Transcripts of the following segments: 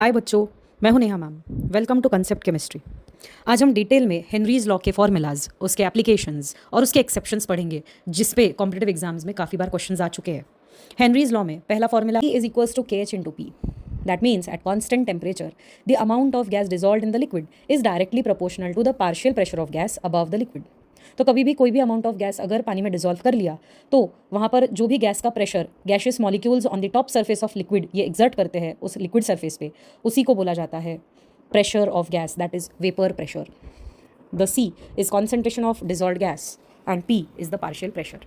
हाय बच्चों, मैं हूं Neha ma'am. Welcome to concept chemistry. आज हम डिटेल में हेनरीज लॉ के फॉर्मूलाज, उसके एप्लीकेशंस और उसके एक्सेप्शंस पढ़ेंगे, जिस पे कॉम्पिटेटिव एग्जाम्स में काफ़ी बार क्वेश्चंस आ चुके हैं। हेनरीज लॉ में पहला formula E is equals to KH into P. That means at constant temperature the amount of gas dissolve in the liquid is directly proportional to the partial pressure of gas above the liquid. तो कभी भी कोई भी amount of gas अगर पानी में dissolve कर लिया तो वहाँ पर जो भी गैस का pressure gaseous molecules on the top surface of liquid ये एग्जर्ट करते हैं उस लिक्विड सरफेस पे, उसी को बोला जाता है pressure of gas, that is vapour pressure. The C is concentration of dissolved gas and P is the partial pressure.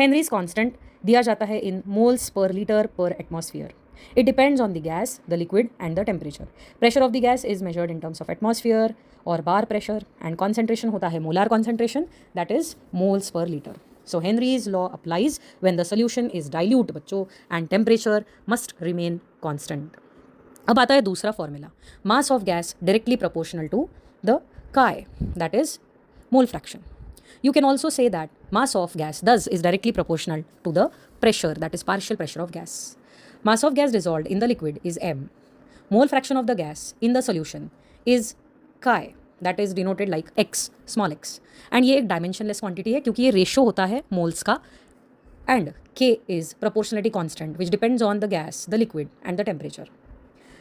Henry's constant दिया जाता है in moles per liter per atmosphere. It depends on the gas, the liquid and the temperature. Pressure of the gas is measured in terms of atmosphere or bar pressure and concentration होता है molar concentration, that is moles per liter. So Henry's law applies when the solution is dilute बच्चों and temperature must remain constant. अब आता है दूसरा formula, mass of gas directly proportional to the chi, that is mole fraction. You can also say that mass of gas thus is directly proportional to the pressure, that is partial pressure of gas. Mass of gas dissolved in the liquid is m. Mole fraction of the gas in the solution is chi, that is denoted like x, small x. And ये एक dimensionless quantity है क्योंकि ये ratio होता है moles का, and k is proportionality constant which depends on the gas, the liquid and the temperature.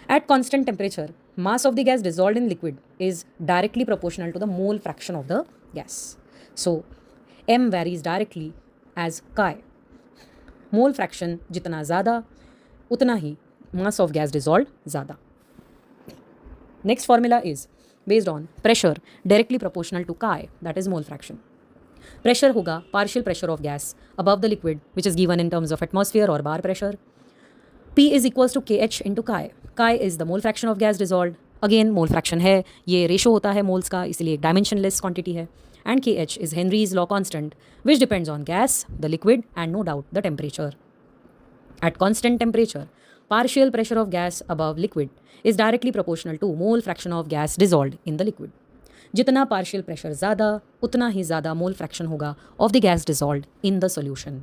At constant temperature, mass of the gas dissolved in liquid is directly proportional to the mole fraction of the gas. So, m varies directly as chi. Mole fraction जितना ज़्यादा उतना ही mass of gas dissolved ज़्यादा. Next formula is based on pressure directly proportional to chi, that is mole fraction. Pressure होगा partial pressure of gas above the liquid which is given in terms of atmosphere or bar pressure. P is equals to KH into chi. Chi is the mole fraction of gas dissolved. Again mole fraction है, ये ratio होता है moles का, इसलिए एक dimensionless quantity है. And KH is Henry's law constant which depends on gas, the liquid and no doubt the temperature. At constant temperature, partial pressure of gas above liquid is directly proportional to mole fraction of gas dissolved in the liquid. जितना partial pressure ज़्यादा उतना ही ज़्यादा mole fraction होगा of the gas dissolved in the solution.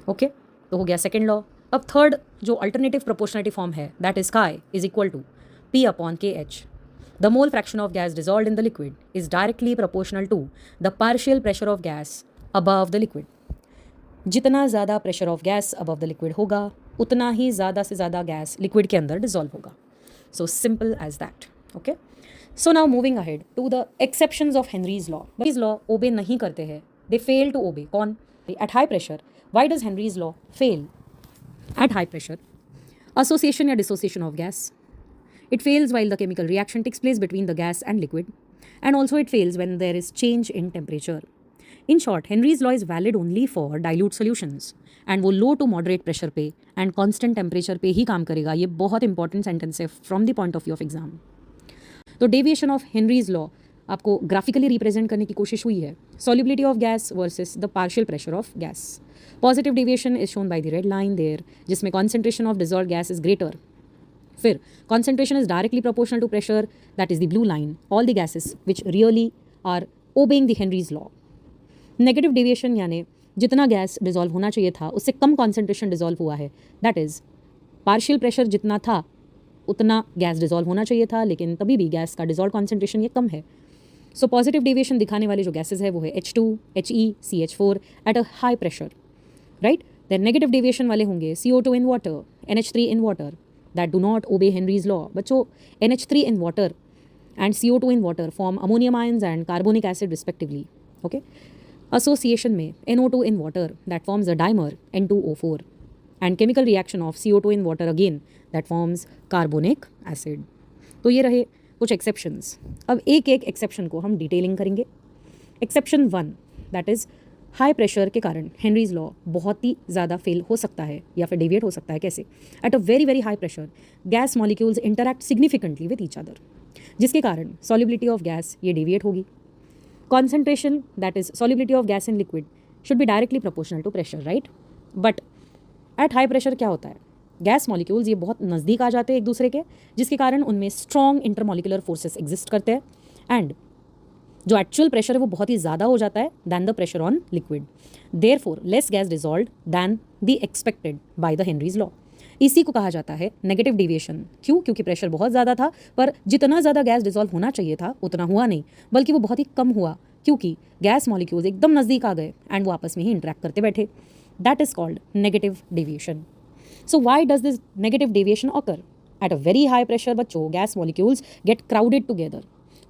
Okay? तो हो गया second law. अब थर्ड जो अल्टरनेटिव प्रोपोर्शनलिटी फॉर्म है, that is chi is equal to P upon KH. The mole fraction of gas dissolve in the liquid is directly proportional to the partial pressure of gas above the liquid. जितना ज़्यादा pressure of gas above the liquid होगा उतना ही ज़्यादा से ज़्यादा gas liquid के अंदर डिजॉल्व होगा. So simple as that. Okay, so now moving ahead to the exceptions of Henry's law. Henry's law obey नहीं करते हैं, दे फेल टू ओबे. कौन? At high pressure. Why does Henry's law fail at high pressure? Association or dissociation of gas. It fails while the chemical reaction takes place between the gas and liquid, and also it fails when there is change in temperature. In short, Henry's law is valid only for dilute solutions and वो low to moderate pressure पे and constant temperature पे ही काम करेगा. ये बहुत important sentence है from the point of view of exam. तो deviation of Henry's law आपको ग्राफिकली रिप्रेजेंट करने की कोशिश हुई है. Solubility of gas versus the partial pressure of gas. Positive deviation is shown by the red line there, जिसमें concentration of dissolve gas is greater. फिर concentration is directly proportional to pressure, that is the blue line. All the gases which really are obeying the Henry's law. Negative deviation यानी जितना gas dissolve होना चाहिए था उससे कम concentration dissolve हुआ है, that is partial pressure जितना था उतना गैस डिजॉल्व होना चाहिए था, लेकिन तभी भी गैस का डिजॉल्व कॉन्सेंट्रेशन ये कम है. सो पॉजिटिव डेविएशन दिखाने वाले जो गैसेज है वो है H2, He, CH4 at a high pressure, right. Then negative deviation वाले होंगे CO2 in water, NH3 in water, that do not obey Henry's law. बच्चों, NH3 in water and CO2 in water form ammonium ions and carbonic acid respectively. Okay, association में NO2 in water that forms a dimer N2O4 and chemical reaction of CO2 in water again that forms carbonic acid. तो ये रहे कुछ exceptions. अब एक एक exception को हम डिटेलिंग करेंगे. Exception 1, that is high pressure के कारण हेनरीज लॉ बहुत ही ज़्यादा फेल हो सकता है या फिर डेविएट हो सकता है. कैसे? Eight a very very high pressure gas molecules interact significantly with each other, जिसके कारण सॉल्युबिलिटी ऑफ गैस ये डेविएट होगी. Concentration, that is solubility of gas in liquid, should be directly proportional to pressure, right? But at high pressure क्या होता है? Gas molecules ये बहुत नज़दीक आ जाते हैं एक दूसरे के, जिसके कारण उनमें स्ट्रॉन्ग इंटरमॉलिकुलर फोर्सेस एग्जिस्ट करते हैं एंड जो एक्चुअल प्रेशर है वो बहुत ही ज़्यादा हो जाता है than the pressure on liquid. Therefore less gas dissolved than the expected by the Henry's law. इसी को कहा जाता है नेगेटिव डेविएशन। क्यों? क्योंकि प्रेशर बहुत ज़्यादा था, पर जितना ज़्यादा गैस डिजॉल्व होना चाहिए था उतना हुआ नहीं, बल्कि वो बहुत ही कम हुआ, क्योंकि गैस मॉलिक्यूल्स एकदम नज़दीक आ गए एंड वो आपस में ही इंटरेक्ट करते बैठे। That is called negative deviation. So why does this negative deviation occur? At a very high pressure बच्चों, gas molecules get crowded together.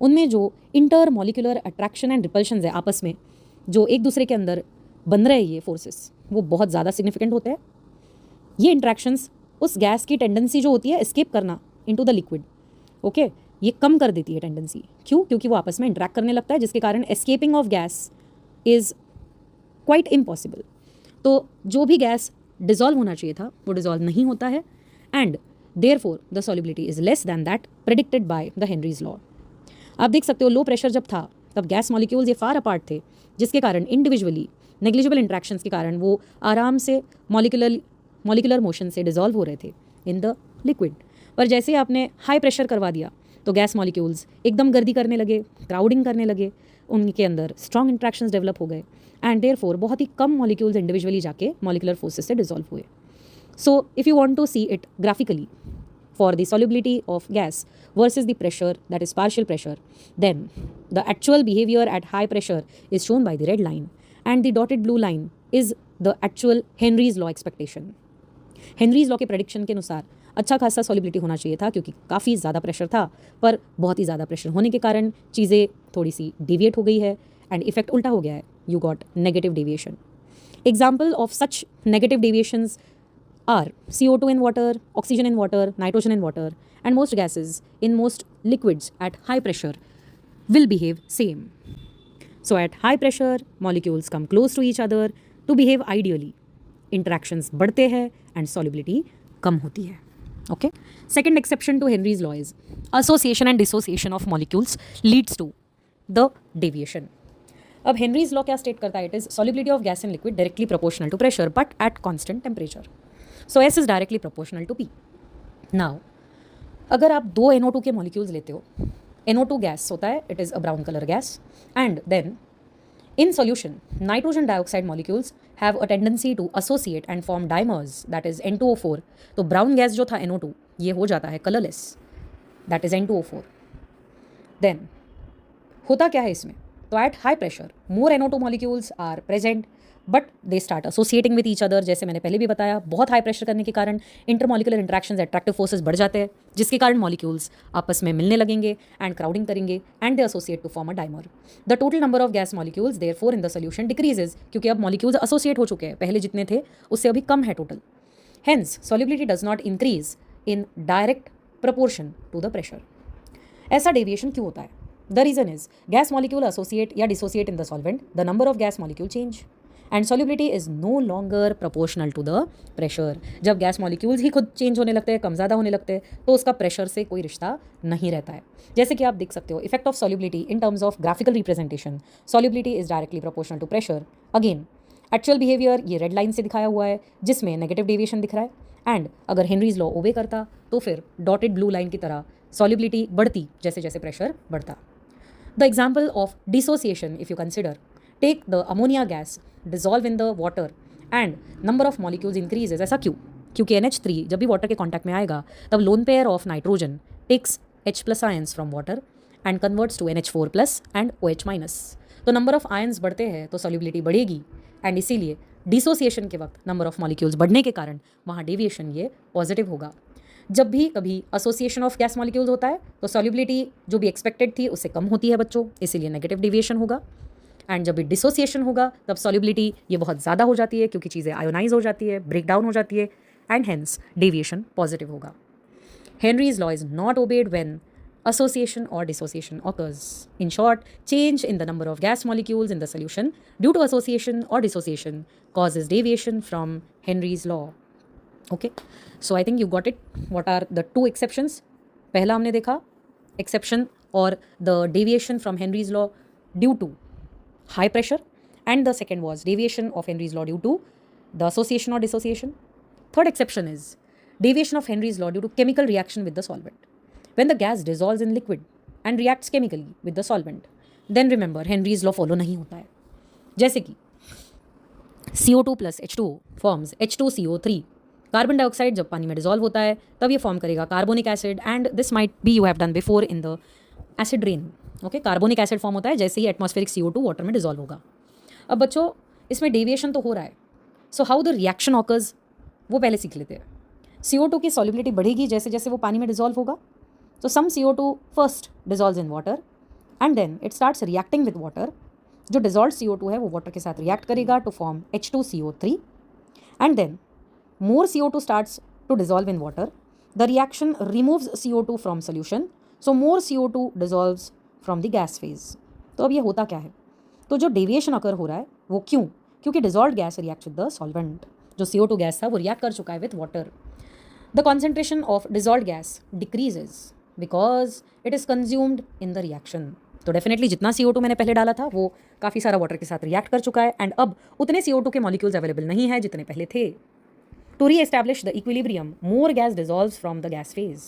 उनमें जो intermolecular attraction and repulsions है आपस में, जो एक दूसरे के अंदर बन रहे ये forces, वो बहुत ज़्यादा significant होते हैं। ये interactions उस गैस की टेंडेंसी जो होती है escape करना into the liquid, ओके, ये कम कर देती है टेंडेंसी। क्यों? क्योंकि वो आपस में इंटरेक्ट करने लगता है, जिसके कारण escaping of gas is quite impossible. तो जो भी गैस डिजॉल्व होना चाहिए था वो डिजॉल्व नहीं होता है, and therefore the solubility is less than that predicted bye the Henry's law. आप देख सकते हो लो प्रेशर जब था तब गैस मॉलिक्यूल्स ये फार अपार्ट थे, जिसके कारण इंडिविजुअली नेग्लिजिबल इंट्रैक्शंस के कारण वो आराम से मॉलिकुलर मोशन से डिजॉल्व हो रहे थे इन द लिक्विड। पर जैसे आपने हाई प्रेशर करवा दिया तो गैस मॉलिक्यूल्स एकदम गर्दी करने लगे, क्राउडिंग करने लगे, उनके अंदर स्ट्रॉन्ग इंट्रैक्शंस डेवलप हो गए, एंड देयरफॉर बहुत ही कम मॉलिक्यूल्स इंडिविजुअली जाके मॉलिकुलर फोर्सेस से डिजॉल्व हुए। So if you want to see it graphically for the solubility of gas versus the pressure, that is partial pressure, then the actual behavior at high pressure is shown by the red line, and the dotted blue line is the actual Henry's law expectation. Henrys law के prediction के अनुसार अच्छा खासा solubility होना चाहिए था, क्योंकि काफ़ी ज़्यादा प्रेशर था, पर बहुत ही ज़्यादा प्रेशर होने के कारण चीज़ें थोड़ी सी डिविएट हो गई है एंड इफेक्ट उल्टा हो गया है। You got negative deviation. Example of such negative deviations are CO2 in water, oxygen in water, nitrogen in water, and most gases in most liquids at high pressure will behave same. So at high pressure, molecules come close to each other to behave ideally. Interactions बढ़ते हैं and solubility कम होती है. Okay? Second exception to Henry's law is association and dissociation of molecules leads to the deviation. अब Henry's law क्या state करता है? It is solubility of gas in liquid directly proportional to pressure but at constant temperature. So S is directly proportional to P. Now, अगर आप दो NO2 के molecules लेते हो, NO2 गैस होता है, it is a brown colour gas, and then in solution nitrogen dioxide molecules have a tendency to associate and form dimers, that is N2O4. तो brown gas जो था NO2 ये हो जाता है colourless, that is N2O4. then होता क्या है इसमें? तो at high pressure more NO2 molecules are present but they start associating with each other. जैसे मैंने पहले भी बताया, बहुत हाई प्रेशर करने के कारण इंटरमॉलिकुलर इंट्रैक्शंस, एट्रैक्टिव फोर्सेस बढ़ जाते हैं, जिसके कारण मॉलिक्यूल्स आपस में मिलने लगेंगे एंड क्राउडिंग करेंगे and they associate to form a dimer. The total number of gas molecules therefore in the solution decreases, क्योंकि अब मॉलिक्यूल्स एसोसिएट हो चुके हैं, पहले जितने थे उससे अभी कम है total. Hence solubility does not increase in direct proportion to the pressure. ऐसा डेविएशन क्यों होता है? The reason is gas molecule associate या dissociate in the solvent, the number of gas molecule change and solubility is no longer proportional to the pressure. जब gas molecules ही खुद change होने लगते हैं, कम ज़्यादा होने लगते हैं, तो उसका प्रेशर से कोई रिश्ता नहीं रहता है। जैसे कि आप देख सकते हो effect of solubility in terms of graphical representation, solubility is directly proportional to pressure. Again actual behaviour ये रेड लाइन से दिखाया हुआ है, जिसमें नेगेटिव डेविएशन दिख रहा है, एंड अगर हेनरीज लॉ ओबे करता तो फिर डॉटेड ब्लू लाइन की तरह सॉल्युबिलिटी बढ़ती जैसे जैसे प्रेशर बढ़ता। The example of dissociation if you consider, take the ammonia gas, dissolve in the water and number of molecules increases। ऐसा क्यों? क्योंकि NH3 जब भी वाटर के कांटेक्ट में आएगा तब lone pair of nitrogen takes H+ ions from water and converts to NH4+ and OH-। तो नंबर ऑफ आयंस बढ़ते हैं तो सॉल्युबिलिटी बढ़ेगी, एंड इसीलिए डिसोसिएशन के वक्त नंबर ऑफ मॉलिक्यूल्स बढ़ने के कारण वहाँ डेविएशन ये पॉजिटिव होगा। जब भी कभी एसोसिएशन ऑफ गैस मॉलिक्यूल्स होता है तो सॉल्युबिलिटी जो भी एक्सपेक्टेड थी उससे कम होती है बच्चों, इसीलिए नेगेटिव डेविएशन होगा। एंड जब भी डिसोसिएशन होगा तब सॉल्युबिलिटी ये बहुत ज़्यादा हो जाती है, क्योंकि चीज़ें आयोनाइज हो जाती है, ब्रेक डाउन हो जाती है, एंड हेंस डेविएशन पॉजिटिव होगा। Henry's law is not obeyed when association or dissociation occurs. In short, change in the number of gas molecules in the solution due to association or dissociation causes deviation from Henry's law. Okay, so I think you got it. What are the two exceptions? पहला हमने देखा exception or the deviation from Henry's law due to high pressure, and the second was deviation of Henry's law due to the association or dissociation. Third exception is deviation of Henry's law due to chemical reaction with the solvent. When the gas dissolves in liquid and reacts chemically with the solvent, then remember Henry's law follow नहीं होता है। जैसे कि CO2 plus H2O forms H2CO3 carbon dioxide जब पानी में dissolve होता है तब ये फॉर्म करेगा carbonic acid, and this might be you have done before in the acid rain. Okay, carbonic acid form होता है जैसे ही एटमॉस्फेरिक CO2 वाटर में डिजॉल्व होगा। अब बच्चों इसमें डेविएशन तो हो रहा है, so how the reaction occurs वो पहले सीख लेते हैं। CO2 की सॉल्युबिलिटी बढ़ेगी जैसे जैसे वो पानी में डिजॉल्व होगा। तो some CO2 first dissolve in water and then it starts reacting with water. जो डिजॉल्व CO2 है वो वाटर के साथ रिएक्ट करेगा to form H2CO3 and then more CO2 starts to dissolve in water. The reaction removes CO2 from solution, so more CO2 dissolves from the gas phase. तो अब ये होता क्या है, तो जो डेविएशन अकर हो रहा है वो क्यों, क्योंकि dissolve gas react with the solvent. जो CO2 गैस था वो रिएक्ट कर चुका है with water. The concentration of dissolve gas decreases because it is consumed in the reaction. तो डेफिनेटली जितना CO2 मैंने पहले डाला था वो काफ़ी सारा वाटर के साथ रिएक्ट कर चुका है, एंड अब उतने CO2 के मॉलिक्यूल्स अवेलेबल नहीं है जितने पहले थे। To re-establish the equilibrium, more gas dissolves from the gas phase.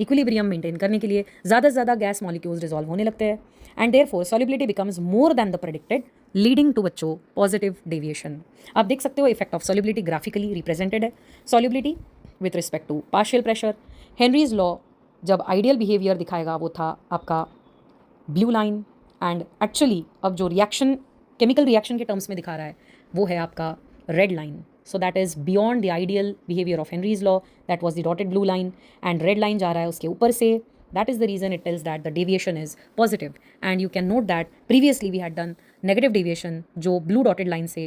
Equilibrium maintain करने के लिए ज़्यादा से ज़्यादा गैस मॉलिक्यूल्स डिजॉल्व होने लगते हैं, and therefore solubility becomes more than the predicted, leading to बच्चों पॉजिटिव डेविएशन। आप देख सकते हो effect of solubility graphically represented है। Solubility with respect to partial pressure. Henry's law जब आइडियल बिहेवियर दिखाएगा वो था आपका ब्लू लाइन, एंड एक्चुअली अब जो रिएक्शन केमिकल रिएक्शन के टर्म्स में दिखा रहा है वो है आपका red line. So that is beyond the ideal behavior of Henry's law. That was the dotted blue line, and red line जा रहा है उसके ऊपर से. That is the reason it tells that the deviation is positive. And you can note that previously we had done negative deviation जो blue dotted line से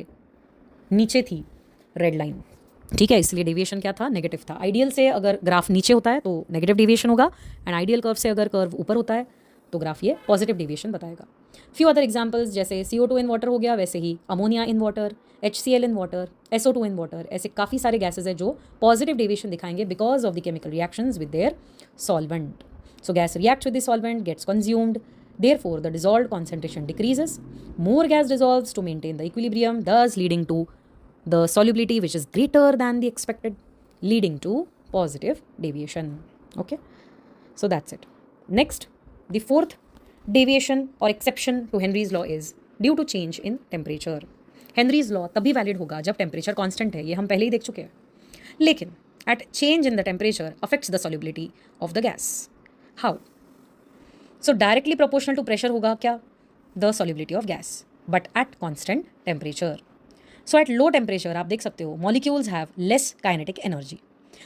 नीचे थी red line. ठीक है, इसलिए डेविएशन क्या था, नेगेटिव था। आइडियल से अगर ग्राफ नीचे होता है तो नेगेटिव डेविएशन होगा, एंड आइडियल कर्व से अगर कर्व ऊपर होता है तो ग्राफ ये पॉजिटिव डेविएशन बताएगा। फ्यू अदर एग्जांपल्स जैसे CO2 इन वाटर हो गया, वैसे ही ammonia in water, HCl in water, SO2 in water, ऐसे काफ़ी सारे गैसेज हैं जो पॉजिटिव डेविएशन दिखाएंगे because of the chemical reactions with their solvent. So gas reacts with the solvent, gets consumed, therefore the dissolved concentration decreases, more gas dissolves to maintain the equilibrium, thus leading to the solubility which is greater than the expected, leading to positive deviation. Okay, so that's it. Next, the fourth deviation or exception to Henry's law is due to change in temperature. Henry's law तभी valid होगा जब temperature constant है, ये हम पहले ही देख चुके हैं। लेकिन at change in the temperature affects the solubility of the gas. How? So directly proportional to pressure होगा क्या, the solubility of gas, but at constant temperature. So at low temperature आप देख सकते हो molecules have less kinetic energy,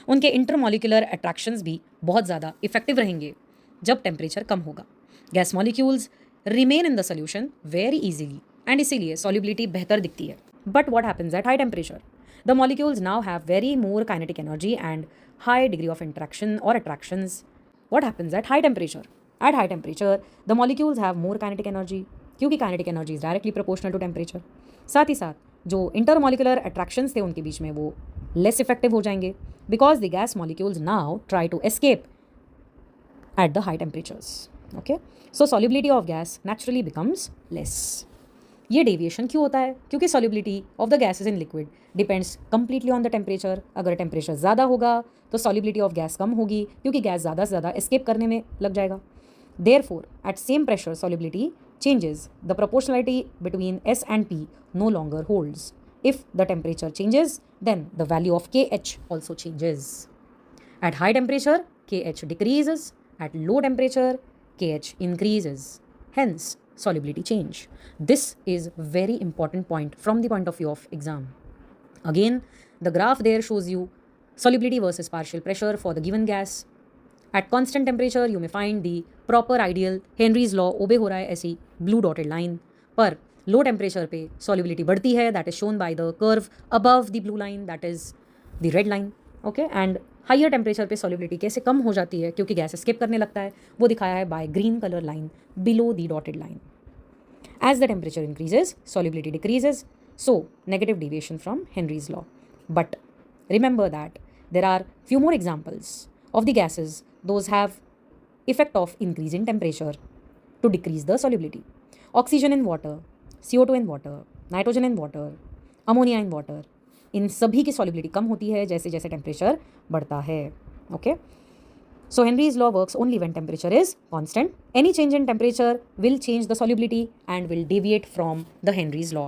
उनके intermolecular attractions भी बहुत ज़्यादा इफेक्टिव रहेंगे जब टेम्परेचर कम होगा। Gas molecules remain in the solution very easily, and इसीलिए सॉल्युबिलिटी बेहतर दिखती है। But what happens at high temperature, the molecules now have very more kinetic energy and high degree of interaction और attractions. What happens at high temperature, at high temperature the molecules have more kinetic energy, क्योंकि kinetic energy is directly proportional to temperature. साथ ही साथ जो intermolecular attractions थे उनके बीच में वो लेस इफेक्टिव हो जाएंगे because the gas molecules now try to escape at the high temperatures. Okay, so solubility of gas naturally becomes less. ये डेविएशन क्यों होता है, क्योंकि solubility of the gases in liquid depends completely on the temperature. अगर temperature ज़्यादा होगा तो solubility of gas कम होगी, क्योंकि गैस ज़्यादा से ज़्यादा एस्केप करने में लग जाएगा। Therefore at same pressure solubility changes, the proportionality between S and P no longer holds. If the temperature changes, then the value of KH also changes. At high temperature, KH decreases. At low temperature, KH increases. Hence, solubility change. This is very important point from the point of view of exam. Again, the graph there shows you solubility versus partial pressure for the given gas. At constant temperature, you may find the proper ideal Henry's law obey हो रहा है ऐसी blue dotted line, पर low temperature पे solubility बढ़ती है, that is shown by the curve above the blue line, that is the red line. Okay, and higher temperature पे solubility कैसे कम हो जाती है क्योंकि गैस escape करने लगता है, वो दिखाया है by green color line below the dotted line. As the temperature increases, solubility decreases, so negative deviation from Henry's law. But remember that there are few more examples of the gases, those have effect of increase in temperature to decrease the solubility. Oxygen in water, CO2 in water, nitrogen in water, ammonia in water, इन सभी की solubility कम होती है जैसे जैसे temperature बढ़ता है. Okay, so Henry's law works only when temperature is constant. Any change in temperature will change the solubility and will deviate from the Henry's law.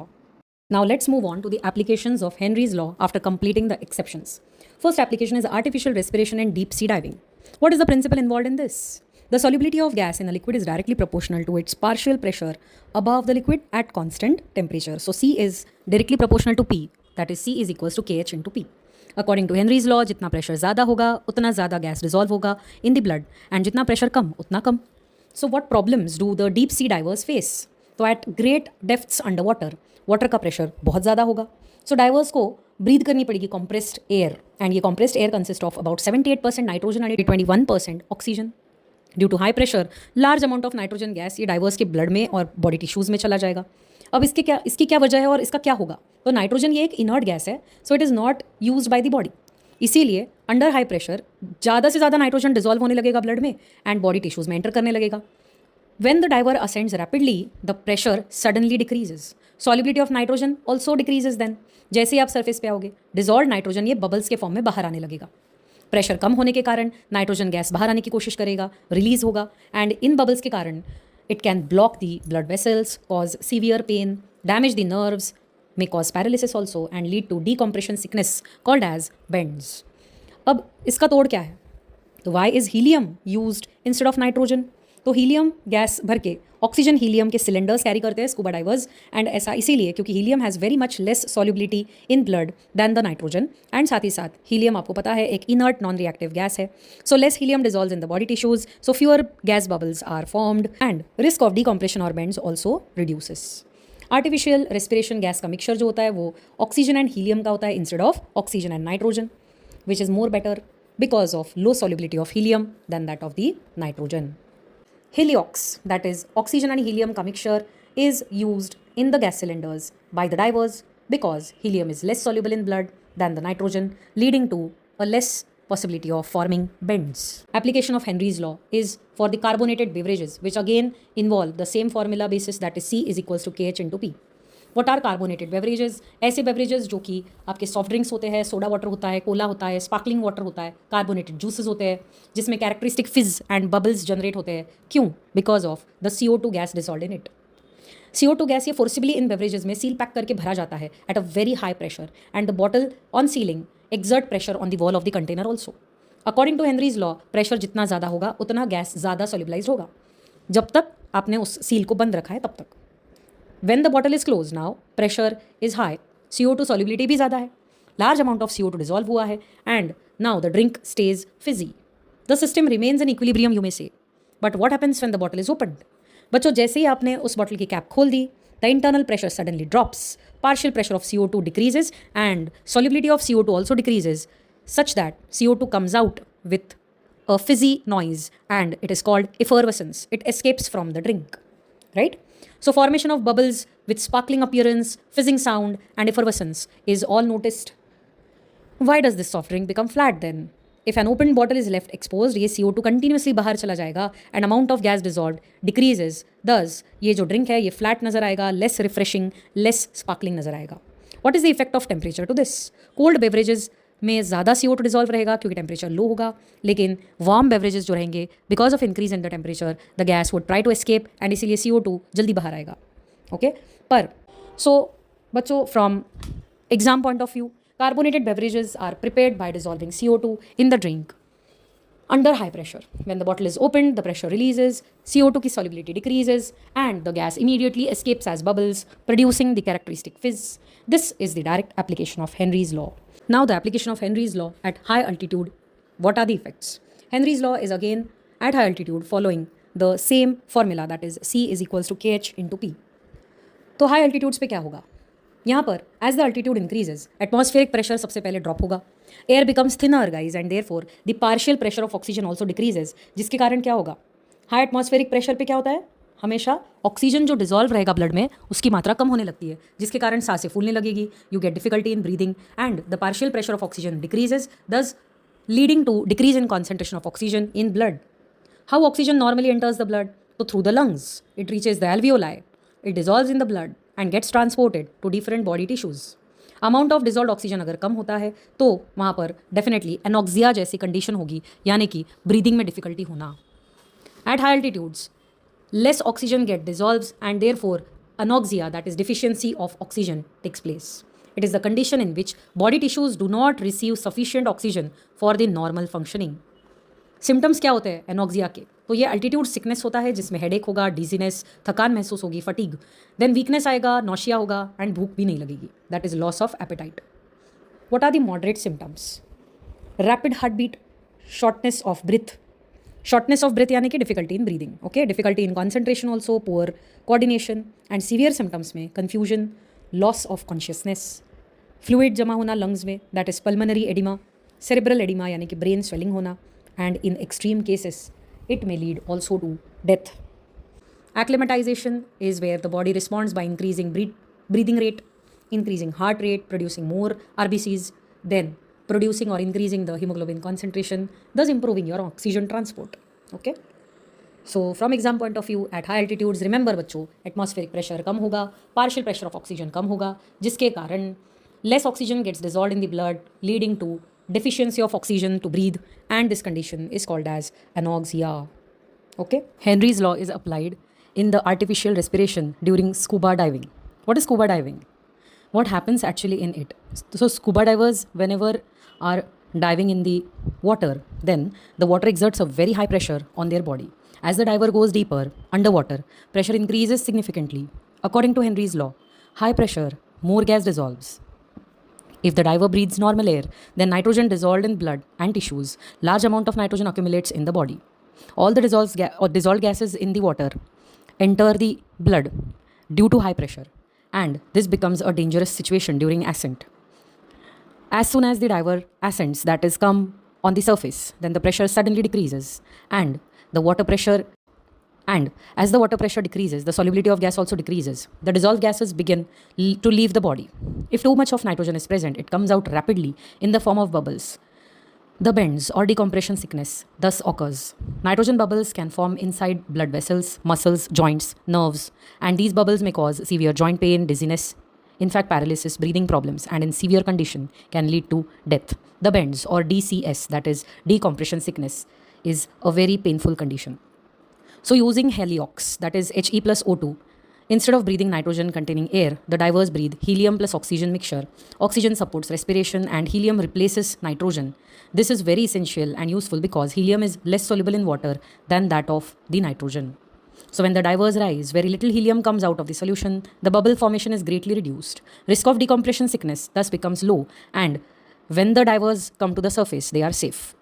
Now let's move on to the applications of Henry's law after completing the exceptions. First application is artificial respiration and deep sea diving. What is the principle involved in this? The solubility of gas in a liquid is directly proportional to its partial pressure above the liquid at constant temperature. So C is directly proportional to P, that is C is equals to KH into P. According to Henry's law, जितना pressure ज़्यादा होगा उतना ज़्यादा gas dissolve होगा in the blood and जितना pressure कम उतना कम. So what problems do the deep sea divers face? तो at great depths underwater, water का pressure बहुत ज़्यादा होगा. So divers को ब्रीथ करनी पड़ेगी compressed air and ये compressed air consists of about 78% nitrogen and 21% oxygen. Due to high pressure large amount of nitrogen gas ये डाइवर्स के ब्लड में और बॉडी टिश्यूज़ में चला जाएगा. अब इसकी क्या वजह है और इसका क्या होगा? तो नाइट्रोजन ये एक इनर्ट गैस है, so it is not used by the body. इसीलिए अंडर हाई प्रेशर ज़्यादा से ज़्यादा नाइट्रोजन डिजॉल्व होने लगेगा ब्लड में एंड बॉडी टिश्यूज़ में एंटर करने लगेगा. When the diver ascends rapidly, the pressure suddenly decreases. Solubility of nitrogen also decreases then. जैसे ही आप सरफेस पे आओगे, डिजॉल्व नाइट्रोजन ये बबल्स के फॉर्म में बाहर आने लगेगा. प्रेशर कम होने के कारण नाइट्रोजन गैस बाहर आने की कोशिश करेगा, रिलीज होगा एंड इन बबल्स के कारण it can block the blood vessels, cause severe pain, damage the nerves, may cause paralysis also and lead to decompression sickness called as bends. अब इसका तोड़ क्या है? तो why is helium used instead of nitrogen? तो helium gas भर के oxygen helium के सिलेंडर्स कैरी करते हैं स्कूबा डाइवर्स एंड ऐसा इसीलिए क्योंकि helium has very much less solubility in blood than the nitrogen and साथ ही साथ हीलियम आपको पता है एक इनर्ट नॉन रिएक्टिव गैस है. So less helium dissolves in the body tissues, so fewer gas bubbles are formed and risk of decompression और bends also reduces. Artificial respiration gas का मिक्सचर जो होता है वो ऑक्सीजन एंड हीलियम का होता है instead of oxygen and nitrogen, which is more better because of low solubility of helium than that of the nitrogen. Heliox, that is oxygen and helium का mixture, is used in the gas cylinders by the divers because helium is less soluble in blood than the nitrogen, leading to a less possibility of forming bends. Application of Henry's law is for the carbonated beverages, which again involve the same formula basis, that is C is equals to KH into P. What are carbonated beverages? ऐसे beverages जो कि आपके soft drinks होते हैं, soda water होता है, Cola होता है, स्पार्कलिंग वाटर होता है, कार्बोनेटेड जूसेस होते हैं जिसमें कैरेक्टरिस्टिक फिज एंड बबल्स जनरेट होते हैं. क्यों? Because of the CO2 gas dissolved in it. CO2 gas ये फोर्सिबली इन बेवरेजेस में सील पैक करके भरा जाता है at a very high pressure and the bottle on sealing exert pressure on the wall of the container also. According to Henry's law, pressure जितना ज़्यादा होगा उतना गैस ज़्यादा सोल्युबलाइज होगा. जब तक आपने उस सील को बंद रखा है तब तक. When the bottle is closed now, pressure is high, CO2 solubility भी ज़्यादा है, large amount of CO2 dissolve हुआ है and now the drink stays fizzy. The system remains in equilibrium you may say. But what happens when the bottle is opened? बच्चों जैसे ही आपने उस bottle की कैप खोल दी, the internal pressure suddenly drops, partial pressure of CO2 decreases and solubility of CO2 also decreases such that CO2 comes out with a fizzy noise and it is called effervescence. It escapes from the drink, right? So formation of bubbles with sparkling appearance, fizzing sound and effervescence is all noticed. Why does this soft drink become flat then? If an opened bottle is left exposed, ये CO2 continuously बाहर चला जाएगा and amount of gas dissolved decreases. Thus ये जो drink है ये flat नज़र आएगा, less refreshing, less sparkling नज़र आएगा. What is the effect of temperature to this? Cold beverages में ज़्यादा CO2 डिजॉल्व रहेगा क्योंकि टेम्परेचर लो होगा, लेकिन वार्म बेवरेजेस जो रहेंगे because of increase in the temperature the gas would try to escape and इसीलिए CO2 जल्दी बाहर आएगा. ओके पर सो बच्चों from exam point of view, carbonated beverages are prepared by dissolving CO2 in the drink under high pressure. When the bottle is opened, the pressure releases, CO2 की solubility decreases and the gas immediately escapes as bubbles, producing the characteristic fizz. This is the direct application of Henry's law. Now the application of Henry's law at high altitude. What are the effects? Henry's law is again at high altitude following the same formula, that is C is equals to KH into P. तो high altitudes पे क्या होगा? यहाँ पर as the altitude increases atmospheric pressure सबसे पहले drop होगा, air becomes thinner guys and therefore the partial pressure of oxygen also decreases, जिसके कारण क्या होगा? हाई एटमॉस्फेरिक प्रेशर पे क्या होता है? हमेशा ऑक्सीजन जो डिजॉल्व रहेगा ब्लड में उसकी मात्रा कम होने लगती है, जिसके कारण सांसें फूलने लगेगी, you get difficulty in breathing and the partial pressure of oxygen decreases, thus leading to decrease in concentration of oxygen in blood. How oxygen normally enters the blood? तो through the lungs it reaches the alveoli, it dissolves in the blood and gets transported to different body tissues. Amount of dissolve oxygen अगर कम होता है तो वहाँ पर definitely anoxia जैसी condition होगी, यानी कि ब्रीदिंग में डिफिकल्टी होना. At high altitudes less oxygen get dissolves and therefore anoxia, that is deficiency of oxygen, takes place. It is the condition in which body tissues do not receive sufficient oxygen for the normal functioning. Symptoms क्या होते हैं anoxia के? तो ये altitude sickness होता है जिसमें headache होगा, डिजीनेस, थकान महसूस होगी, फटीग, देन वीकनेस आएगा, नौशिया होगा एंड भूख भी नहीं लगेगी. That is loss of appetite. What are the moderate symptoms? Rapid heart beat, shortness of breath. Shortness of breath यानी कि difficulty in breathing. Okay, difficulty in concentration also, poor coordination and severe symptoms में confusion, loss of consciousness, fluid जमा होना lungs में, that is pulmonary oedema, cerebral oedema यानी कि brain swelling होना, and in extreme cases it may lead also to death. Acclimatization is where the body responds by increasing breathing rate, increasing heart rate, producing more RBCs, then producing or increasing the hemoglobin concentration, thus improving your oxygen transport. Okay, so from exam point of view at high altitudes, remember बच्चों, atmospheric pressure कम होगा, partial pressure of oxygen कम होगा, जिसके कारण less oxygen gets dissolved in the blood, leading to deficiency of oxygen to breathe, and this condition is called as anoxia. Okay, Henry's law is applied in the artificial respiration during scuba diving. What is scuba diving? What happens actually in it? So scuba divers, whenever are diving in the water, then the water exerts a very high pressure on their body. As the diver goes deeper underwater, pressure increases significantly. According to Henry's law, high pressure, more gas dissolves. If the diver breathes normal air, then nitrogen dissolved in blood and tissues, large amount of nitrogen accumulates in the body. All the dissolved gases in the water enter the blood due to high pressure, and this becomes a dangerous situation during ascent. As soon as the diver ascends, that is come on the surface, then the pressure suddenly decreases, and as the water pressure decreases, the solubility of gas also decreases. The dissolved gases begin to leave the body. If too much of nitrogen is present, it comes out rapidly in the form of bubbles. The bends or decompression sickness thus occurs. Nitrogen bubbles can form inside blood vessels, muscles, joints, nerves, and these bubbles may cause severe joint pain, dizziness, in fact paralysis, breathing problems, and in severe condition can lead to death. The bends or DCS, that is decompression sickness, is a very painful condition. So using Heliox, that is He plus O2, instead of breathing nitrogen containing air, the divers breathe helium plus oxygen mixture. Oxygen supports respiration and helium replaces nitrogen. This is very essential and useful because helium is less soluble in water than that of the nitrogen. So when the divers rise, very little helium comes out of the solution. The bubble formation is greatly reduced. Risk of decompression sickness thus becomes low, and when the divers come to the surface, they are safe.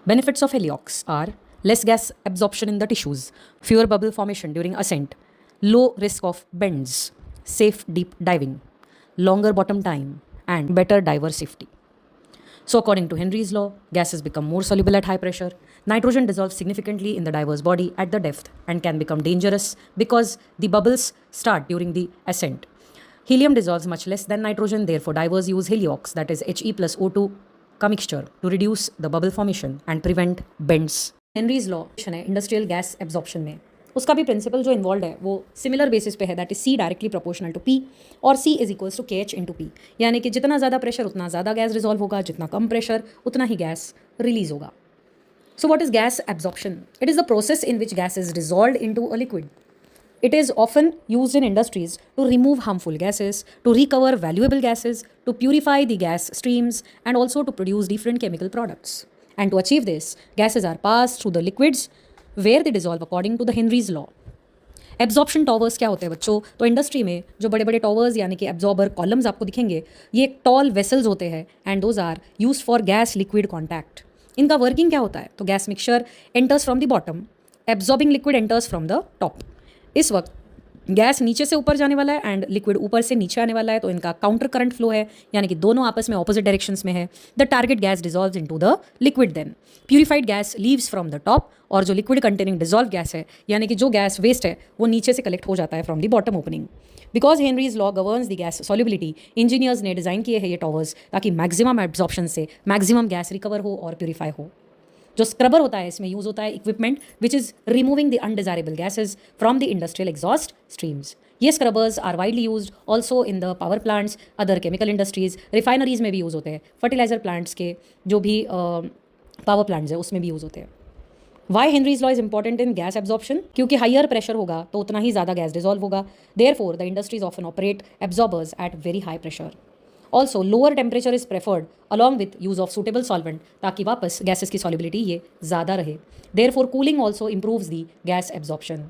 Benefits of Heliox are less gas absorption in the tissues, fewer bubble formation during ascent, low risk of bends, safe deep diving, longer bottom time, and better diver safety. So according to Henry's law, gases become more soluble at high pressure. Nitrogen dissolves significantly in the diver's body at the depth and can become dangerous because the bubbles start during the ascent. Helium dissolves much less than nitrogen, therefore divers use Heliox, that is He plus O2 का mixture, to reduce the bubble formation and prevent bends. Henry's law है industrial gas absorption में, उसका भी principal जो involve है वो similar basis पे है, that is C directly proportional to P और C is equals to KH into P, यानी कि जितना ज़्यादा प्रेशर उतना ज़्यादा गैस रिजॉल्व होगा, जितना कम प्रेशर उतना ही गैस रिलीज होगा. So what is gas absorption? It is the process in which gas is dissolved into a liquid. It is often used in industries to remove harmful gases, to recover valuable gases, to purify the gas streams, and also to produce different chemical products. And to achieve this, gases are passed through the liquids where they dissolve according to the Henry's law. Absorption towers क्या होते हैं बच्चों? तो industry में जो बड़े बड़े towers यानी कि एब्जॉर्बर कॉलम्स आपको दिखेंगे, ये टॉल वेसल्स होते हैं and those are use for gas liquid contact. इनका वर्किंग क्या होता है? तो gas mixture enters from the bottom, absorbing liquid enters from the top. इस वक्त गैस नीचे से ऊपर जाने वाला है एंड लिक्विड ऊपर से नीचे आने वाला है, तो इनका काउंटर करंट फ्लो है, यानी कि दोनों आपस में ऑपोजिट डायरेक्शंस में है. The target gas dissolves into the liquid, then purified gas leaves from the top, और जो लिक्विड कंटेनिंग डिजॉल्व गैस है यानी कि जो गैस वेस्ट है वो नीचे से कलेक्ट हो जाता है from the bottom opening. Because Henry's law governs the gas solubility, engineers ने डिज़ाइन किए हैं ये टॉवर्स ताकि मैक्सिमम एब्जॉर्प्शन से मैक्सिमम गैस रिकवर हो और प्यूरिफाई हो. जो स्क्रबर होता है इसमें यूज़ होता है equipment which is removing the undesirable gases from the industrial exhaust streams. ये scrubbers are widely used also in the power plants, other chemical industries, refineries में भी यूज़ होते हैं, फर्टिलाइजर प्लांट्स के जो भी पावर प्लांट्स है उसमें भी यूज़ होते हैं. Why Henry's law is important in gas absorption? क्योंकि हायर प्रेशर होगा तो उतना ही ज़्यादा गैस डिजॉल्व होगा. Therefore the industries often operate absorbers at very high pressure. Also lower temperature is preferred along with use of suitable solvent, ताकि वापस gases की सॉल्युबिलिटी ये ज़्यादा रहे. Therefore cooling also improves the gas absorption.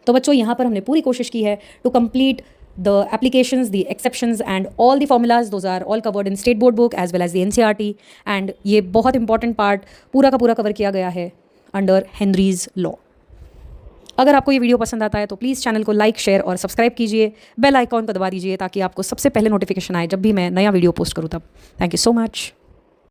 तो बच्चों यहाँ पर हमने पूरी कोशिश की है to complete the applications, the exceptions and all the formulas. Those are all covered in state board book as well as the NCERT. and ये बहुत important part पूरा का पूरा कवर किया गया है अंडर हेनरीज लॉ. अगर आपको ये वीडियो पसंद आता है तो प्लीज़ चैनल को लाइक, शेयर और सब्सक्राइब कीजिए. बेल आइकॉन को दबा दीजिए ताकि आपको सबसे पहले नोटिफिकेशन आए जब भी मैं नया वीडियो पोस्ट करूँ तब. Thank you so much.